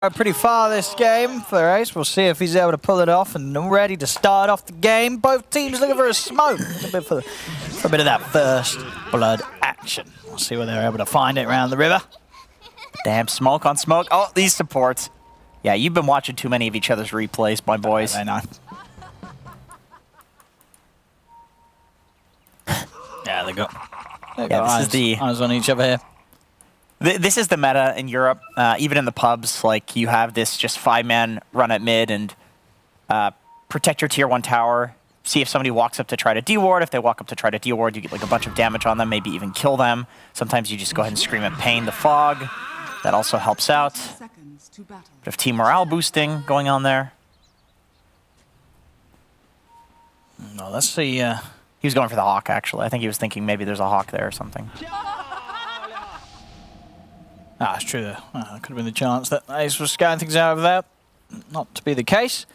Pretty far this game for Ace. We'll see if he's able to pull it off and ready to start off the game. Both teams looking for a smoke, for a bit of that first blood action. We'll see whether they're able to find it around the river. Damn, smoke on smoke. Oh, these supports. Yeah, you've been watching too many of each other's replays, my boys. I know. Yeah, they got eyes on each other here. This is the meta in Europe, even in the pubs. Like, you have this just 5-man run at mid and protect your tier 1 tower. See if somebody walks up to try to deward. If they walk up to try to deward, you get like a bunch of damage on them, maybe even kill them. Sometimes you just go ahead and scream at Pain the Fog. That also helps out. Bit of team morale boosting going on there. Well, let's see. He was going for the Hawk, actually. I think he was thinking maybe there's a Hawk there or something. Ah, it's true. Could have been the chance that Ace was scouting things out of there. Not to be the case.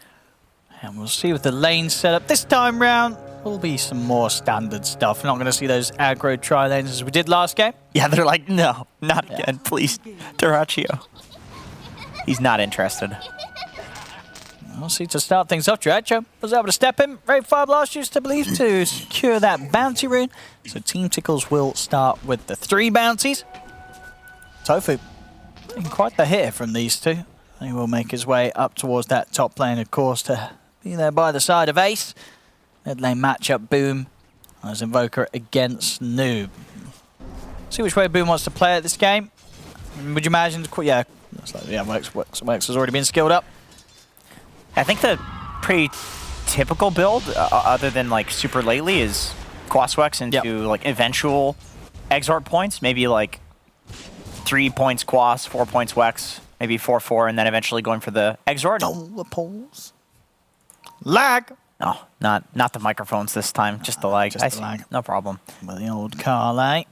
And we'll see with the lane setup this time round. Will be some more standard stuff. We're not going to see those aggro tri-lanes as we did last game. Yeah, they're like, no, not again, please. Terraccio. He's not interested. We'll see to start things off. Terraccio was able to step in. Raid Fire Blast used to believe to secure that bounty rune. So Team Tickles will start with the 3 bounties. Tofu taking quite the hit from these two. He will make his way up towards that top lane, of course, to be there by the side of Ace. Mid lane matchup, Boom as Invoker against Noob. See which way Boom wants to play at this game. Would you imagine? Yeah, looks like Wex has already been skilled up. I think the pretty typical build, other than like super lately, is Quaswex into like eventual exort points, maybe like 3 points Quas, 4 points Wex, maybe 4-4, and then eventually going for the exort. Oh, the pulls. Lag. Oh, not the microphones this time, just the lag. Just the lag. No problem. With the old Carly.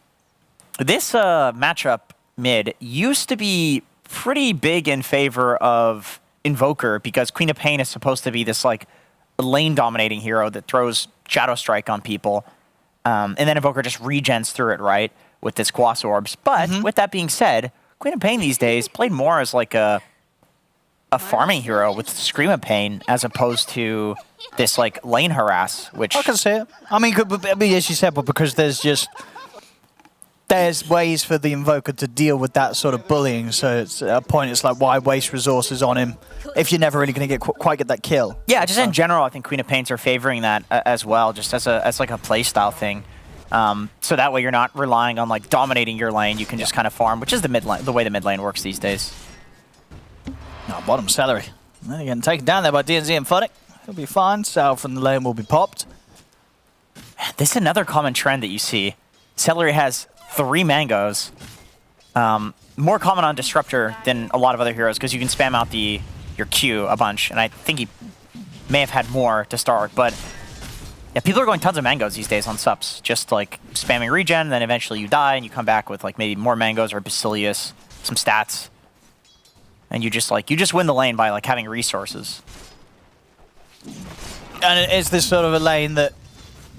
This matchup mid used to be pretty big in favor of Invoker because Queen of Pain is supposed to be this like lane-dominating hero that throws Shadow Strike on people, and then Invoker just regens through it, right? With this Quas Orbs. But with that being said, Queen of Pain these days played more as like a farming hero with Scream of Pain as opposed to this like lane harass, which... I can see it. I mean, as you said, but because there's ways for the Invoker to deal with that sort of bullying, so it's at a point it's like, why waste resources on him if you're never really going to quite get that kill? Yeah, just in general, I think Queen of Pains are favoring that as well, just as like a playstyle thing. So that way you're not relying on like dominating your lane. You can just kind of farm, which is the way the mid lane works these days. No, bottom Celery. Then again, taken down there by DNZ and Funnick. He'll be fine. South and the lane will be popped. This is another common trend that you see. Celery has 3 mangoes. More common on Disruptor than a lot of other heroes because you can spam out your Q a bunch, and I think he may have had more to start, but yeah, people are going tons of mangoes these days on subs, just like spamming regen, then eventually you die and you come back with like maybe more mangoes or Basilius, some stats, and you just win the lane by like having resources. And is this sort of a lane that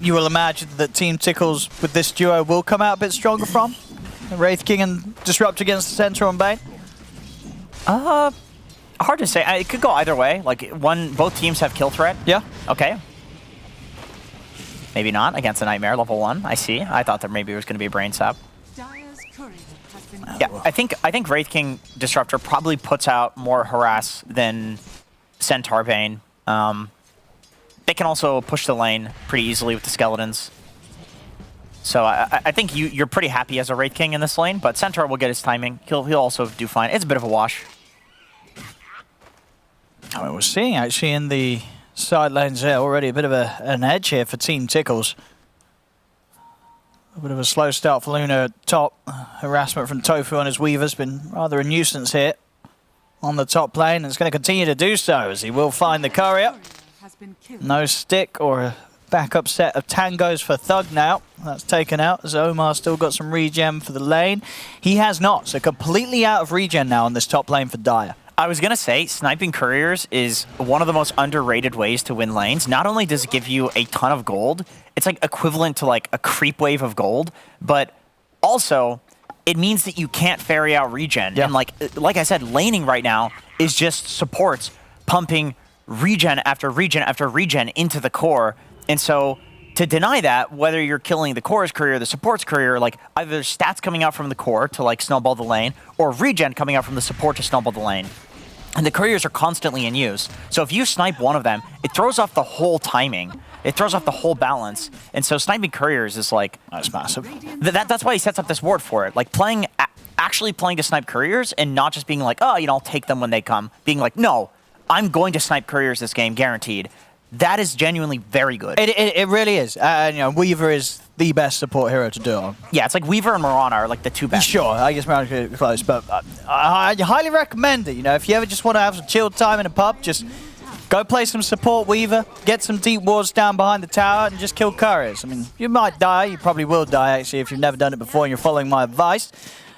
you will imagine that Team Tickles with this duo will come out a bit stronger from? Wraith King and Disrupt against the Centaur and Bane? Hard to say. It could go either way. Like both teams have kill threat. Yeah. Okay. Maybe not against a Nightmare level 1. I see. I thought that maybe it was going to be a Brain Sap. Yeah, I think Wraith King Disruptor probably puts out more harass than Centaur Bane. They can also push the lane pretty easily with the skeletons. So I think you're pretty happy as a Wraith King in this lane, but Centaur will get his timing. He'll also do fine. It's a bit of a wash. I mean, we're seeing actually in the side lanes there already a bit of an edge here for Team Tickles. A bit of a slow start for Luna at top. Harassment from Tofu on his Weaver's been rather a nuisance here on the top lane, and it's going to continue to do so as he will find the courier. No stick or a backup set of tangos for Thug now. That's taken out as Omar still got some regen for the lane. He has not, so completely out of regen now on this top lane for Dire. I was going to say, sniping couriers is one of the most underrated ways to win lanes. Not only does it give you a ton of gold, it's like equivalent to like a creep wave of gold, but also it means that you can't ferry out regen. And like I said, laning right now is just supports pumping regen after regen after regen into the core. And so to deny that, whether you're killing the core's career or the support's career, like either there's stats coming out from the core to like snowball the lane, or regen coming out from the support to snowball the lane. And the couriers are constantly in use. So if you snipe one of them, it throws off the whole timing. It throws off the whole balance. And so sniping couriers is like... That's massive. That's why he sets up this ward for it. Like actually playing to snipe couriers and not just being like, oh, I'll take them when they come. Being like, no, I'm going to snipe couriers this game, guaranteed. That is genuinely very good. It really is. Weaver is the best support hero to do it on. Yeah, it's like Weaver and Mirana are like the two best. Sure, I guess Mirana's close, but I highly recommend it. If you ever just want to have some chilled time in a pub, just go play some support Weaver, get some deep wards down behind the tower, and just kill couriers. I mean, you might die. You probably will die, actually, if you've never done it before and you're following my advice.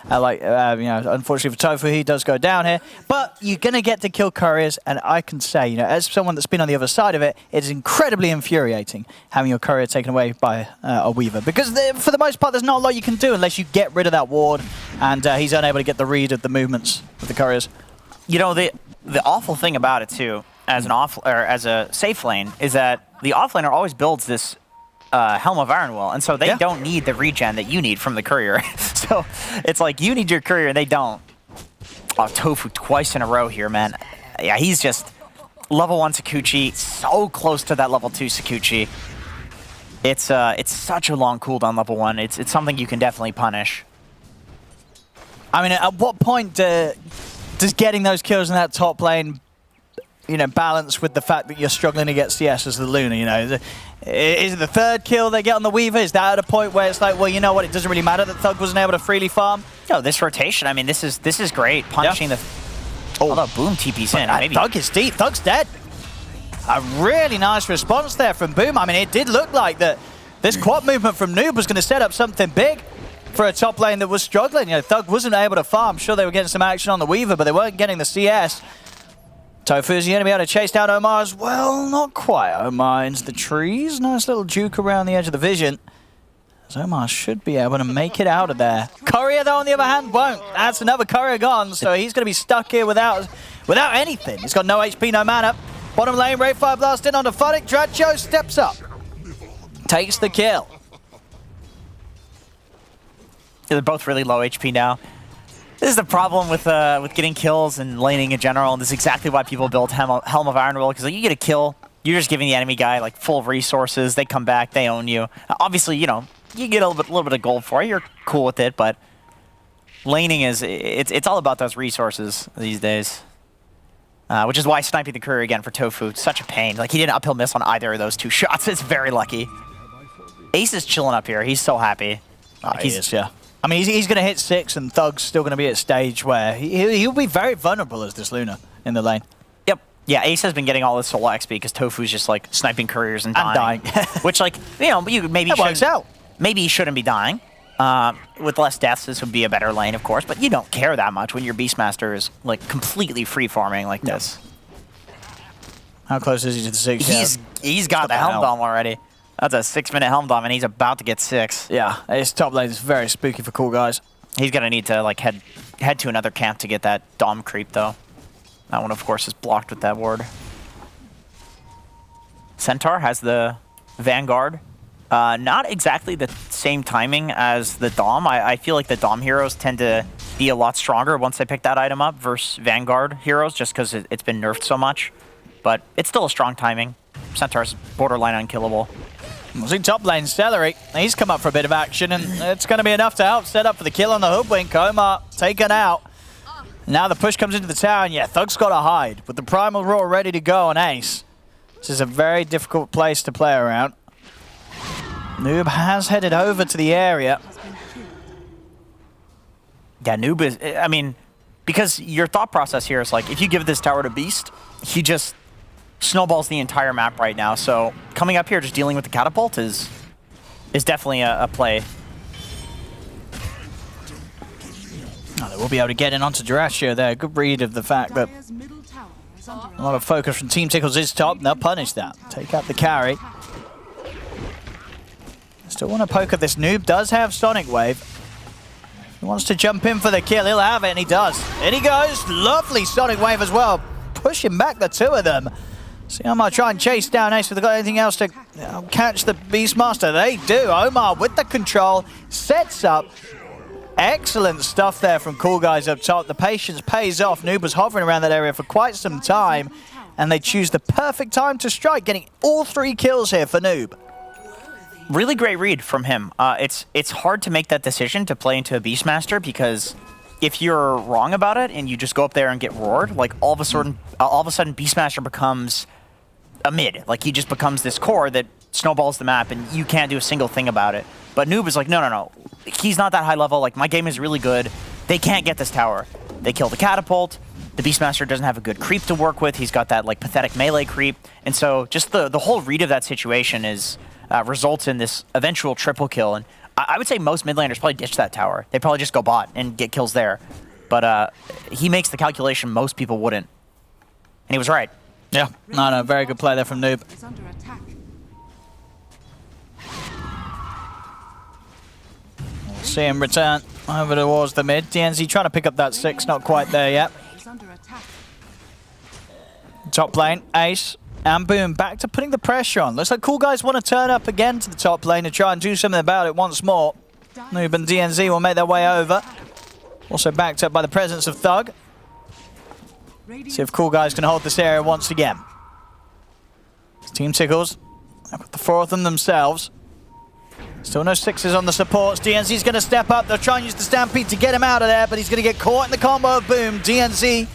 Unfortunately for Tofu, he does go down here. But you're going to get to kill couriers, and I can say, as someone that's been on the other side of it, it is incredibly infuriating having your courier taken away by a Weaver. Because for the most part, there's not a lot you can do unless you get rid of that ward, and he's unable to get the read of the movements of the couriers. The awful thing about it, too, as a safe lane, is that the offlaner always builds this Helm of Ironwill, and so they don't need the regen that you need from the courier. So it's like you need your courier and they don't. Oh, Tofu twice in a row here, man. Yeah, he's just level 1 Sakuchi, so close to that level 2 Sakuchi. It's such a long cooldown level 1. It's something you can definitely punish. I mean, at what point does getting those kills in that top lane balance with the fact that you're struggling to get CS as the Luna, Is it the third kill they get on the Weaver? Is that at a point where it's like, well, you know what, it doesn't really matter that Thug wasn't able to freely farm? No, this rotation, I mean, this is great. Punishing the... Although Boom TP's in, maybe... Thug is deep. Thug's dead. A really nice response there from Boom. I mean, it did look like that this quad movement from Noob was going to set up something big for a top lane that was struggling. Thug wasn't able to farm. Sure, they were getting some action on the Weaver, but they weren't getting the CS. Tofu, is he going to be able to chase down Omar as well? Not quite. Omar into the trees. Nice little juke around the edge of the vision. As Omar should be able to make it out of there. Courier, though, on the other hand, won't. That's another courier gone, so he's going to be stuck here without anything. He's got no HP, no mana. Bottom lane, Ray Fire Blast in onto Funnick. Dracho steps up. Takes the kill. They're both really low HP now. This is the problem with getting kills and laning in general, and this is exactly why people build Helm of Ironwill, because you get a kill, you're just giving the enemy guy like full resources, they come back, they own you. Obviously, you get a little bit of gold for it, you're cool with it, but laning it's all about those resources these days. Which is why sniping the courier again for Tofu, such a pain. Like, he didn't uphill miss on either of those two shots, it's very lucky. Ace is chilling up here, he's so happy. He is, yeah. I mean, he's going to hit 6, and Thug's still going to be at a stage where he'll be very vulnerable as this Luna in the lane. Yep. Yeah, Ace has been getting all this solo XP because Tofu's just, like, sniping couriers and dying. Which, like, maybe he shouldn't be dying. With less deaths, this would be a better lane, of course, but you don't care that much when your Beastmaster is, like, completely free-farming like this. How close is he to the 6? He's got the Helm Dom already. That's a 6-minute Helm Dom, and he's about to get 6. Yeah, his top lane is very spooky for Coolguys. He's going to need to like head to another camp to get that Dom creep, though. That one, of course, is blocked with that ward. Centaur has the Vanguard. Not exactly the same timing as the Dom. I feel like the Dom heroes tend to be a lot stronger once they pick that item up versus Vanguard heroes, just because it's been nerfed so much. But it's still a strong timing. Centaur's borderline unkillable. We'll see top lane Celery. He's come up for a bit of action, and it's going to be enough to help set up for the kill on the Hoodwink. Omar taken out. Now the push comes into the tower, and yeah, Thug's got to hide. With the Primal Roar ready to go on Ace, this is a very difficult place to play around. Noob has headed over to the area. Yeah, Noob is, I mean, because your thought process here is like, if you give this tower to Beast, he just snowballs the entire map right now. So coming up here, just dealing with the catapult is definitely a play. Oh, they will be able to get in onto Durasio there. Good read of the fact that a lot of focus from Team Tickles is top, and they'll punish that. Take out the carry. Still want to poke at this Noob. Does have Sonic Wave. He wants to jump in for the kill. He'll have it, and he does. In he goes. Lovely Sonic Wave as well. Pushing back the two of them. See Omar try and chase down Ace, but they've got anything else to catch the Beastmaster. They do. Omar with the control. Sets up. Excellent stuff there from Coolguys up top. The patience pays off. Noob was hovering around that area for quite some time, and they choose the perfect time to strike, getting all 3 kills here for Noob. Really great read from him. It's hard to make that decision to play into a Beastmaster, because if you're wrong about it and you just go up there and get roared, like all of a sudden Beastmaster becomes a mid. Like he just becomes this core that snowballs the map and you can't do a single thing about it. But Noob is like, no. He's not that high level. Like, my game is really good. They can't get this tower. They kill the catapult. The Beastmaster doesn't have a good creep to work with. He's got that like pathetic melee creep. And so just the whole read of that situation is results in this eventual triple kill. And I would say most mid laners probably ditch that tower. They probably just go bot and get kills there. But he makes the calculation most people wouldn't. And he was right. Yeah, no, very good play there from Noob. We'll see him return over towards the mid. DNZ trying to pick up that 6, not quite there yet. Top lane, Ace and Boom back to putting the pressure on. Looks like Coolguys want to turn up again to the top lane and try and do something about it once more. Noob and DNZ will make their way over. Also backed up by the presence of Thug. See if Coolguys can hold this area once again. Team Tickles, they've got the 4 of them themselves. Still no 6s on the supports. DNZ's going to step up. They'll try and use the Stampede to get him out of there, but he's going to get caught in the combo of Boom. DNZ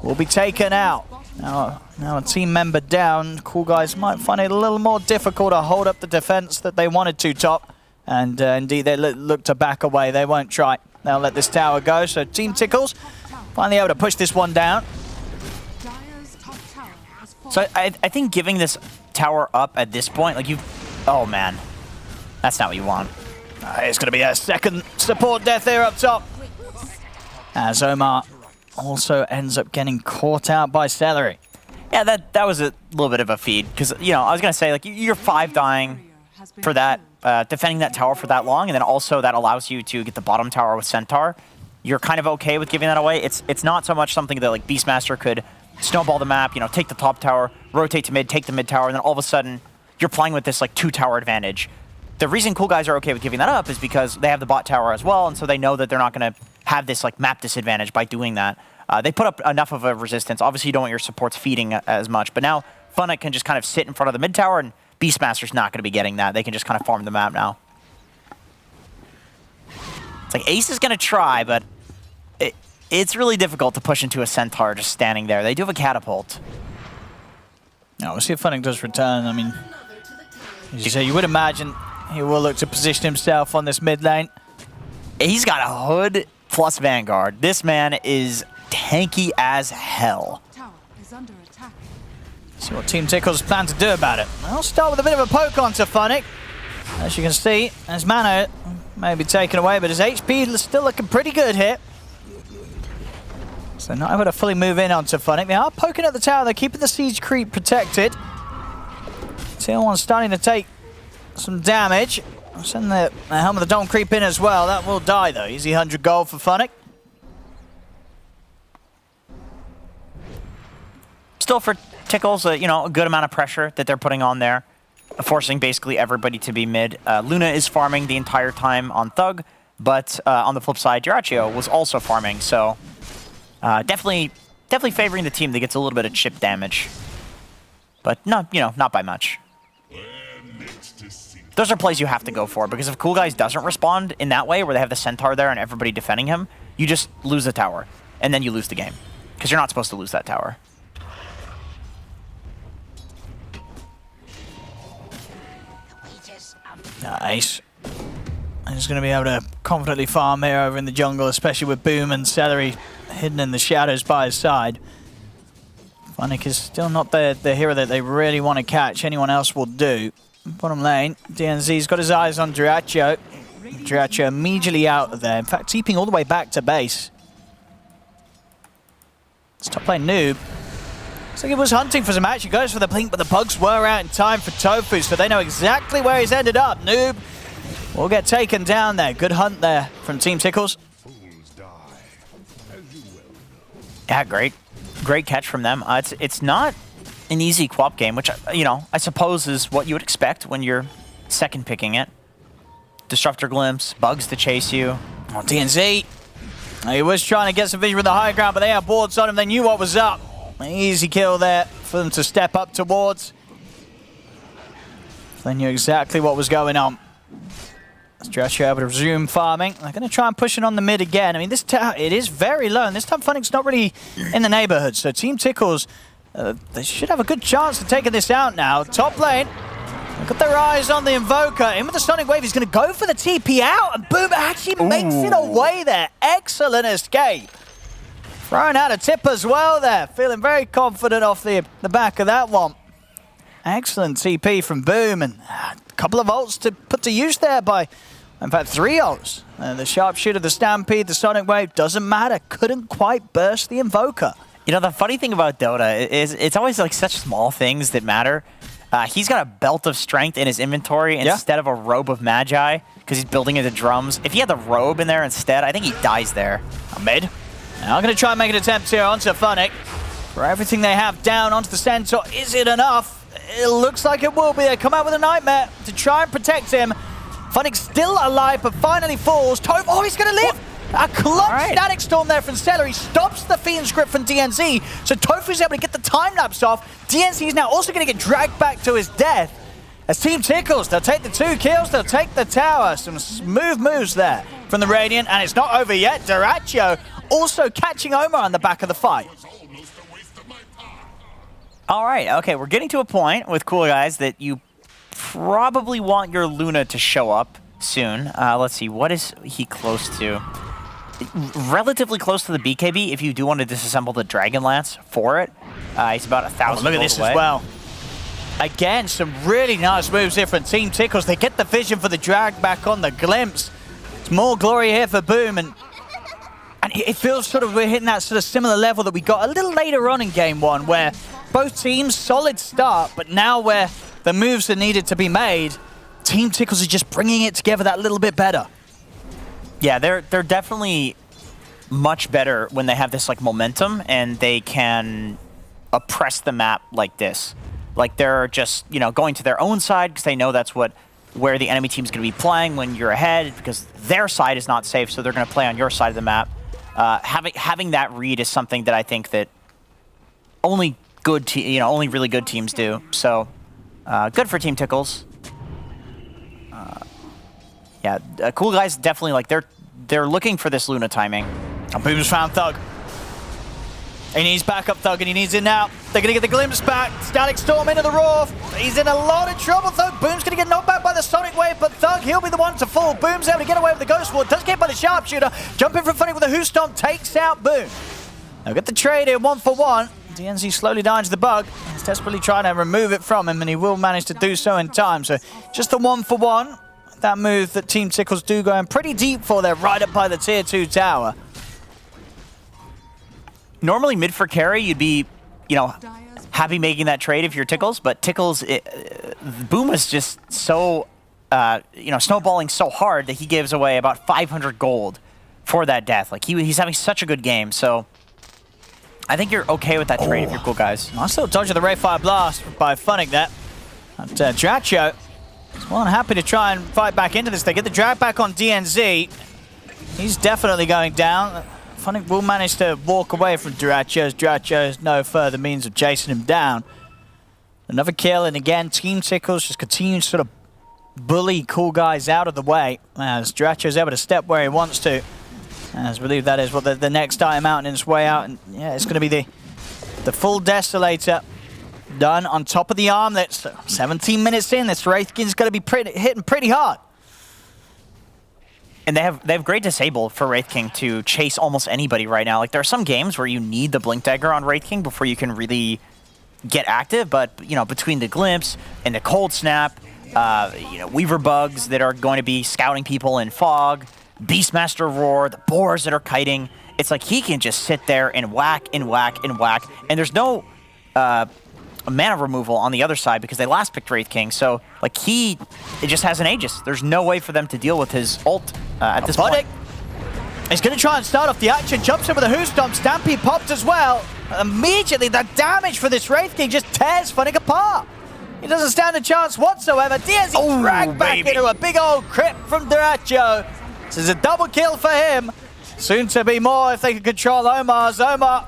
will be taken out. Now a team member down. Coolguys might find it a little more difficult to hold up the defense that they wanted to top. And indeed, they look to back away. They won't try. They'll let this tower go. So Team Tickles finally able to push this one down. So I think giving this tower up at this point, like oh man, that's not what you want. It's going to be a second support death here up top. As Omar also ends up getting caught out by Celery. Yeah, that was a little bit of a feed, because, you know, I was going to say, like, you're 5 dying for that, defending that tower for that long, and then also that allows you to get the bottom tower with Centaur. You're kind of okay with giving that away. It's not so much something that, like, Beastmaster could snowball the map, you know, take the top tower, rotate to mid, take the mid tower, and then all of a sudden you're playing with this, like, 2-tower advantage. The reason Coolguys are okay with giving that up is because they have the bot tower as well, and so they know that they're not going to have this, like, map disadvantage by doing that. They put up enough of a resistance. Obviously, you don't want your supports feeding as much, but now Funnick can just kind of sit in front of the mid tower, and Beastmaster's not going to be getting that. They can just kind of farm the map now. It's like Ace is going to try, but it's really difficult to push into a Centaur just standing there. They do have a catapult. No, we'll see if Funnick does return. I mean, as you say, you would imagine he will look to position himself on this mid lane. He's got a hood plus Vanguard. This man is tanky as hell. See what Team Tickles plan to do about it. I'll start with a bit of a poke onto Funnick. As you can see, his mana may be taken away, but his HP is still looking pretty good here. So not able to fully move in onto Funnick. They are poking at the tower. They're keeping the siege creep protected. Tier 1 starting to take some damage. I'll send the Helm of the Dome creep in as well. That will die though. Easy 100 gold for Funnick. Still for Tickles, you know, a good amount of pressure that they're putting on there, forcing basically everybody to be mid. Luna is farming the entire time on Thug, but on the flip side, Jirachi was also farming, so definitely favoring the team that gets a little bit of chip damage, but not, you know, not by much. Those are plays you have to go for, because if Coolguys doesn't respond in that way, where they have the Centaur there and everybody defending him, you just lose the tower, and then you lose the game, because you're not supposed to lose that tower. Nice. And he's going to be able to confidently farm here over in the jungle, especially with Boom and Celery hidden in the shadows by his side. Funnick is still not the hero that they really want to catch. Anyone else will do. Bottom lane, DNZ's got his eyes on Jirachi. Jirachi immediately out of there. In fact, keeping all the way back to base. It's top lane Noob. Looks like he was hunting for some action. Goes for the blink, but the bugs were out in time for Tofu, so they know exactly where he's ended up. Noob will get taken down there. Good hunt there from Team Tickles. Yeah, great catch from them. It's not an easy co-op game, which, you know, I suppose is what you would expect when you're second picking it. Disruptor glimpse, bugs to chase you. Oh, DNZ. He was trying to get some vision with the high ground, but they had boards on him. They knew what was up. Easy kill there for them to step up towards. They knew exactly what was going on. Stretcher able to resume farming. They're going to try and push it on the mid again. I mean, this tower, it is very low, and this time Funnic's not really in the neighborhood. So Team Tickles, they should have a good chance of taking this out now. Top lane, they've got their eyes on the Invoker. In with the Sonic Wave, he's going to go for the TP out, and boom, actually makes it away there. Excellent escape. Throwing out a tip as well there. Feeling very confident off the back of that one. Excellent TP from Boom, and a couple of ults to put to use there by, in fact, 3 ults. The Sharpshooter, the Stampede, the Sonic Wave, doesn't matter. Couldn't quite burst the Invoker. You know, the funny thing about Dota is it's always like such small things that matter. He's got a belt of strength in his inventory instead of a robe of magi because he's building into drums. If he had the robe in there instead, I think he dies there. Mid. Now I'm going to try and make an attempt here onto Funnic. For everything they have down onto the Centaur, is it enough? It looks like it will be. They come out with a Nightmare to try and protect him. Funnic's still alive, but finally falls. Toph, oh, he's going to live! A clutch Static Storm there from Celery stops the Fiend's Grip from DNZ, so Toph is able to get the time-lapse off. DNZ is now also going to get dragged back to his death. As Team Tickles, they'll take the 2 kills, they'll take the tower. Some smooth moves there from the Radiant, and it's not over yet. Dyrachyo also catching Omar on the back of the fight. All right, okay, we're getting to a point with Coolguys that you probably want your Luna to show up soon. Let's see, what is he close to? Relatively close to the BKB if you do want to disassemble the Dragon Lance for it. He's about 1,000 look at this as well. Again, some really nice moves here from Team Tickles. They get the vision for the drag back on the glimpse. It's more glory here for Boom, and it feels sort of we're hitting that sort of similar level that we got a little later on in Game 1, where both teams, solid start, but now where the moves are needed to be made, Team Tickles is just bringing it together that little bit better. Yeah, they're definitely much better when they have this like momentum and they can oppress the map like this. Like they're just, you know, going to their own side because they know that's where the enemy team's going to be playing when you're ahead because their side is not safe, so they're going to play on your side of the map. Having that read is something that I think that only only really good teams do. So good for Team Tickles. Yeah, Coolguys definitely like they're looking for this Luna timing. And Boom's found Thug. He needs backup Thug, and he needs it now. They're going to get the glimpse back. Static Storm into the Roar. He's in a lot of trouble, Thug. Boom's going to get knocked back by the Sonic Wave, but Thug, he'll be the one to fall. Boom's able to get away with the Ghost Ward. Does get by the Sharpshooter. Jumping from Funnic with a Who Stomp. Takes out Boom. They'll get the trade here, 1-for-1. DNZ slowly dodges the bug. He's desperately trying to remove it from him, and he will manage to do so in time. So just the 1-for-1. That move that Team Tickles do going pretty deep for. They're right up by the tier 2 tower. Normally mid for carry, you'd be, you know, happy making that trade if you're Tickles, but Tickles, Boom is just so, snowballing so hard that he gives away about 500 gold for that death. Like he's having such a good game, so I think you're okay with that trade if you're Coolguys. Nice little dodge of the Ray Fire Blast by Funnic there. And Dyrachyo is well and happy to try and fight back into this. They get the drag back on DNZ. He's definitely going down. Funnic will manage to walk away from Dyrachyo. Dyrachyo has no further means of chasing him down. Another kill, and again, Team Tickles just continues to sort of bully Coolguys out of the way as Dyrachyo is able to step where he wants to. As I believe that is what the next item out in its way out. And yeah, it's going to be the full Desolator done on top of the armlet. So 17 minutes in, this Wraithking's going to be hitting pretty hard. And they have great disable for Wraith King to chase almost anybody right now. Like there are some games where you need the Blink Dagger on Wraith King before you can really get active, but you know, between the Glimpse and the Cold Snap, Weaver Bugs that are going to be scouting people in Fog, Beastmaster Roar, the Boars that are kiting, it's like he can just sit there and whack and whack and whack, and there's no mana removal on the other side because they last picked Wraith King, so like it just has an Aegis. There's no way for them to deal with his ult at this point. He's going to try and start off the action. Jumps in with a Who Stomp. Stampede popped as well. Immediately, the damage for this Wraith King just tears Funnick apart. He doesn't stand a chance whatsoever. DNZ dragged back into a big old crit from Duracho. This is a double kill for him. Soon to be more if they can control Omar. Omar,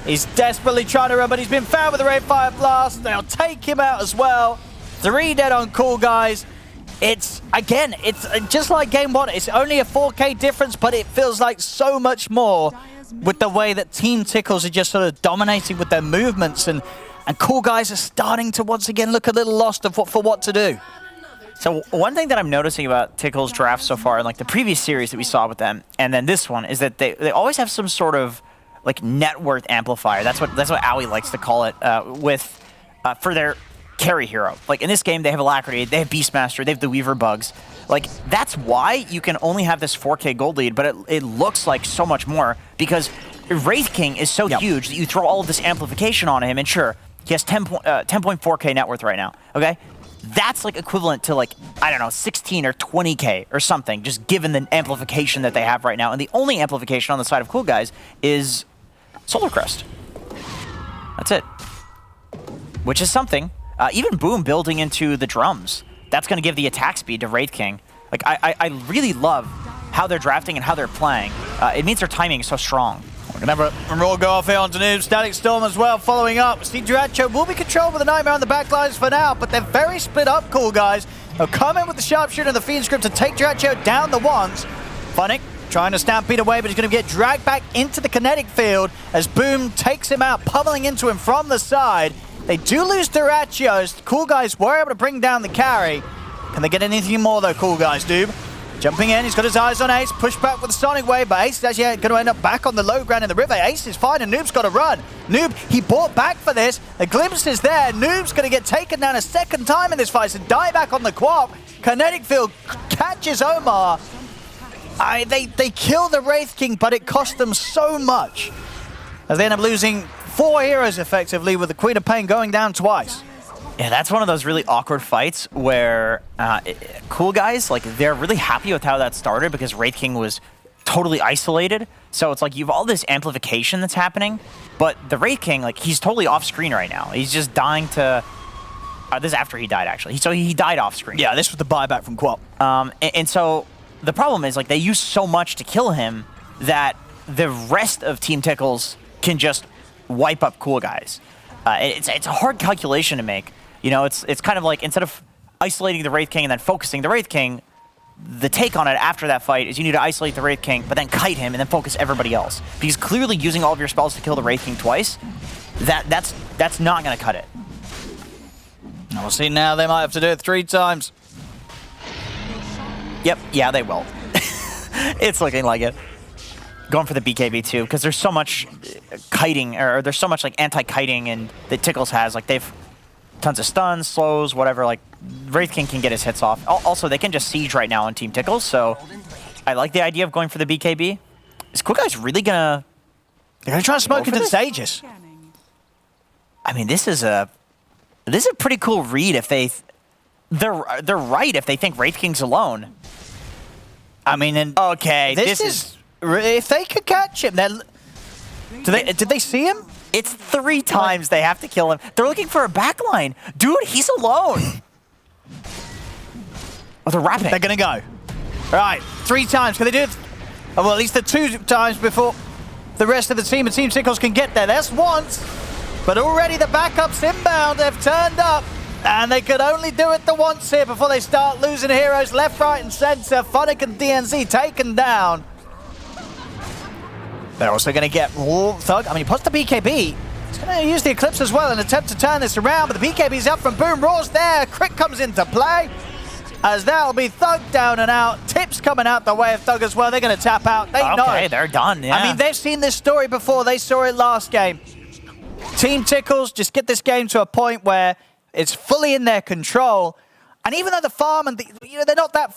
he's desperately trying to run, but he's been found with the Ray Fire Blast. They'll take him out as well. 3 dead on Coolguys. It's just like game 1. It's only a 4K difference, but it feels like so much more with the way that Team Tickles are just sort of dominating with their movements, and Coolguys are starting to once again look a little lost for what to do. So one thing that I'm noticing about Tickles' draft so far, in like the previous series that we saw with them, and then this one, is that they always have some sort of like net worth amplifier. That's what Owie likes to call it for their carry hero. Like in this game, they have Alacrity, they have Beastmaster, they have the Weaver Bugs. Like that's why you can only have this 4K gold lead, but it looks like so much more because Wraith King is so huge that you throw all of this amplification on him, and sure, he has 10.4K net worth right now. Okay, that's like equivalent to like, I don't know, 16 or 20K or something, just given the amplification that they have right now. And the only amplification on the side of Coolguys is Solar Crest. That's it. Which is something. Even Boom building into the drums. That's going to give the attack speed to Wraith King. Like, I really love how they're drafting and how they're playing. It means their timing is so strong. We're going to have a roll go off here onto Noob. Static Storm as well following up. Steve Duracho will be controlled with a Nightmare on the backlines for now, but they're very split up, Coolguys. They'll come in with the Sharpshooter and the Fiend Script to take Duracho down the ones. Funnick trying to stampede away, but he's going to get dragged back into the kinetic field as Boom takes him out, pummeling into him from the side. They do lose Duracho. Coolguys were able to bring down the carry. Can they get anything more though, Coolguys, Noob? Jumping in, he's got his eyes on Ace, push back with the Sonic Wave, but Ace is actually going to end up back on the low ground in the river. Ace is fine and Noob's got to run. Noob, he bought back for this. The glimpse is there. Noob's going to get taken down a second time in this fight, so die back on the Quap. Kinetic Field catches Omar. They kill the Wraith King, but it cost them so much as they end up losing 4 heroes effectively, with the Queen of Pain going down twice. Yeah, that's one of those really awkward fights where Coolguys, like, they're really happy with how that started because Wraith King was totally isolated. So it's like you have all this amplification that's happening, but the Wraith King, like, he's totally off screen right now. He's just dying to... this is after he died, actually. So he died off screen. Yeah, this was the buyback from Quap. And so the problem is, like, they use so much to kill him that the rest of Team Tickles can just wipe up Coolguys. It's a hard calculation to make. You know, it's kind of like, instead of isolating the Wraith King and then focusing the Wraith King, the take on it after that fight is you need to isolate the Wraith King, but then kite him and then focus everybody else. Because clearly using all of your spells to kill the Wraith King twice, that's not going to cut it. We'll see now, they might have to do it 3 times. Yep, yeah, they will. It's looking like it. Going for the BKB too, because there's so much kiting, or there's so much like anti-kiting and that Tickles has. Like, they've tons of stuns, slows, whatever. Like, Wraith King can get his hits off. Also, they can just siege right now on Team Tickles, so I like the idea of going for the BKB. Is Coolguys really gonna... They're gonna try to smoke into the stages. I mean, this is a pretty cool read if they're right if they think Wraith King's alone. I mean, and okay, this is if they could catch him, then did they see him? It's 3 times they have to kill him. They're looking for a backline. Dude, he's alone. Oh, they're wrapping. They're going to go. All right, 3 times. Can they do it? Oh, well, at least the 2 times before the rest of the team and Team Tickles can get there. That's once. But already the backups inbound have turned up. And they could only do it the once here before they start losing heroes left, right, and center. Funnick and DNZ taken down. They're also going to get Thug. I mean, he puts the BKB. He's going to use the Eclipse as well and attempt to turn this around, but the BKB's up from Boom. Roar's there. Crit comes into play, as that'll be Thug down and out. Tips coming out the way of Thug as well. They're going to tap out. They know. Okay, they're done, yeah. I mean, they've seen this story before. They saw it last game. Team Tickles just get this game to a point where it's fully in their control. And even though the farm and they're not that